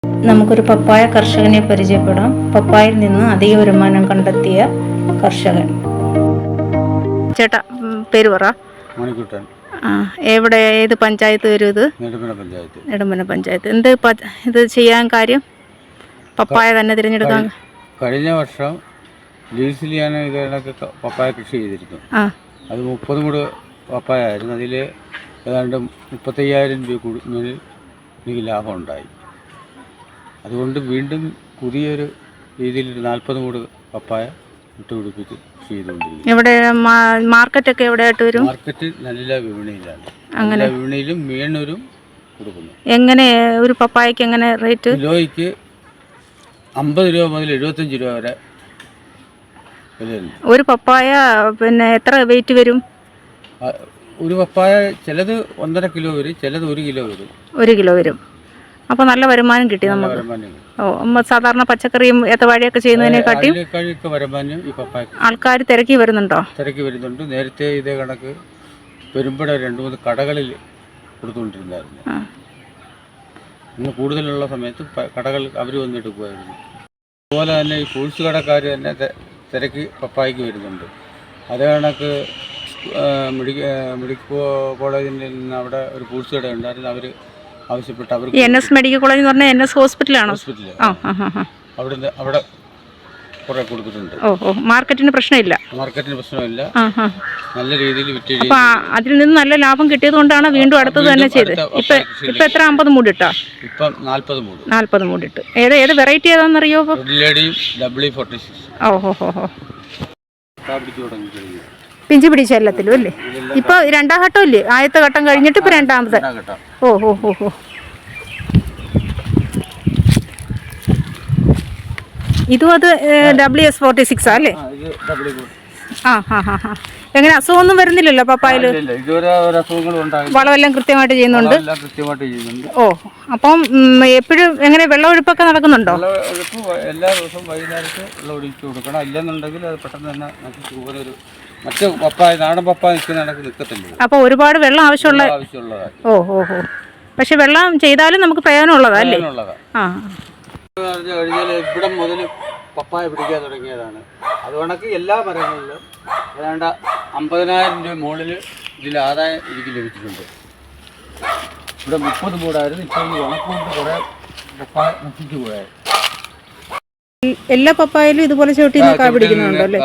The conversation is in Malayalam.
നമുക്കൊരു പപ്പായ കർഷകനെ പരിചയപ്പെടാം. പപ്പായയിൽ നിന്ന് അധിക വരുമാനം കണ്ടെത്തിയ കർഷകൻ. ചേട്ടാ പേര് പറ. മണിക്കുട്ടൻ. എവിടെ, ഏത് പഞ്ചായത്ത് വരും ഇത്? നെടുമ്പന പഞ്ചായത്ത്. എന്ത് ഇത് ചെയ്യാൻ കാര്യം? പപ്പായ തന്നെ തിരഞ്ഞെടുക്കാൻ? കഴിഞ്ഞ വർഷം ലീസിലിയാണ് ഇതിനൊക്കെ പപ്പായ കൃഷി ചെയ്തിരുന്നു. അത് 30 മൂട് പപ്പായ ആയിരുന്നു. അതിൽ ഏതാണ്ട് 35,000 രൂപ മേലിൽ എനിക്ക് ലാഭം ഉണ്ടായി. അതുകൊണ്ട് വീണ്ടും പുതിയൊരു രീതിയിൽ 40 മൂട് പപ്പായ ഇട്ടുപിടിപ്പിച്ച് ചെയ്തുകൊണ്ടിരിക്കും. ഇവിടെ മാർക്കറ്റൊക്കെ എവിടെയായിട്ട് വരും? മാർക്കറ്റ് നല്ല വിപണിയിലാണ്. അങ്ങനെ വിപണിയിലും മീനൂരും കൊടുക്കുന്നു. എങ്ങനെ ഒരു പപ്പായക്ക് എങ്ങനെ റേറ്റ്? കിലോയ്ക്ക് 50 രൂപ മുതൽ 75 രൂപ വരെ വിലയുണ്ട്. ഒരു പപ്പായ പിന്നെ എത്ര വെയിറ്റ് വരും? ഒരു പപ്പായ ചിലത് 1.5 കിലോ വരും, ചിലത് 1 കിലോ വരും. 1 കിലോ വരും. അപ്പോൾ നല്ല വരുമാനം കിട്ടി നമുക്ക്. സാധാരണ പച്ചക്കറിയും ഏത്തവാഴയൊക്കെ ചെയ്യുന്നതിനെക്കാട്ടിയും വരുമാനം ഈ പപ്പായ. ആൾക്കാർ തിരക്കി വരുന്നുണ്ടോ? തിരക്കി വരുന്നുണ്ട്. നേരത്തെ ഇതേ കണക്ക് വരുമ്പോഴേ 2-3 കടകളിൽ കൊടുത്തുകൊണ്ടിരുന്നായിരുന്നു. ഇന്ന് കൂടുതലുള്ള സമയത്ത് കടകൾ അവർ വന്നെടുക്കുമായിരുന്നു. അതുപോലെ തന്നെ ഈ ഫ്രൂട്ട്സ് കടക്കാർ തന്നെ തിരക്കി പപ്പായക്ക് വരുന്നുണ്ട്. അതേ കണക്ക് മെഡിക്കൽ കോളേജിൻ്റെ നിന്ന് അവിടെ ഒരു ഫ്രൂട്ട്സ് കട ഉണ്ടായിരുന്നു. അവർ ആവശ്യപ്പെട്ട് അവർക്ക് NS മെഡിക്കൽ കോളേജ് എന്ന് പറഞ്ഞാൽ NS ഹോസ്പിറ്റലാണോ? അവിടെ കുറെ കൊടുത്തിട്ടുണ്ട്. മാർക്കറ്റിന് പ്രശ്നമില്ല. മാർക്കറ്റിന് പ്രശ്നമില്ല. നല്ല രീതിയിൽ വിറ്റ്. അപ്പൊ അതിൽ നിന്ന് നല്ല ലാഭം കിട്ടിയത് കൊണ്ടാണ് വീണ്ടും അടുത്തത് തന്നെ ചെയ്ത്. ഇപ്പൊ എത്ര 50 മൂടിട്ടാ? ഇപ്പം 40 മൂട്. 40 മൂടിട്ട്. ഏത് വെറൈറ്റി ഏതാണെന്നറിയോ? പിഞ്ചു പിടിച്ച എല്ലാത്തിലും അല്ലേ? ഇപ്പൊ 2ാം ഘട്ടം ഇല്ലേ? ആദ്യത്തെ ഘട്ടം കഴിഞ്ഞിട്ട് ഇപ്പൊ 2ാമത്തെ. ഇതും അത് WS46 അല്ലേ? എങ്ങനെ അസുഖമൊന്നും വരുന്നില്ലല്ലോ പപ്പായല്? വളമെല്ലാം കൃത്യമായിട്ട് ചെയ്യുന്നുണ്ട്. അപ്പം എപ്പോഴും എങ്ങനെ വെള്ളമൊഴിപ്പൊക്കെ നടക്കുന്നുണ്ടോ? എല്ലാ ദിവസവും വൈകുന്നേരത്ത് വെള്ളം ഒഴിച്ചു കൊടുക്കണം. ഇല്ലെന്നുണ്ടെങ്കിൽ അത് പെട്ടെന്ന് തന്നെ നശിച്ചു പോകുന്നൊരു മറ്റു പപ്പായ നാടൻ പപ്പായ നിൽക്കത്തില്ല. അപ്പൊ ഒരുപാട് വെള്ളം ആവശ്യമുള്ളതാണ്. പക്ഷെ വെള്ളം ചെയ്താലും നമുക്ക് പ്രയോജനമുള്ളതല്ലേ? കഴിഞ്ഞാൽ ഇവിടം മുതൽ പപ്പായ പിടിക്കാൻ തുടങ്ങിയതാണ്. അത് കണക്ക് എല്ലാ മരങ്ങളിലും ഏതാണ്ട് 50,000 രൂപ മുകളിൽ ഇതിൽ ആദായം എനിക്ക് ലഭിച്ചിട്ടുണ്ട്. ഇവിടെ 30 മൂടായിരുന്നു. ഇപ്പോൾ ഈ ഉണക്കൊണ്ട് കുറേ പപ്പായ നശിച്ചു പോയായിരുന്നു. എല്ലാ പപ്പായയിലും ഇതുപോലെ ചവിട്ടി കാ പിടിക്കുന്നുണ്ടോ അല്ലേ?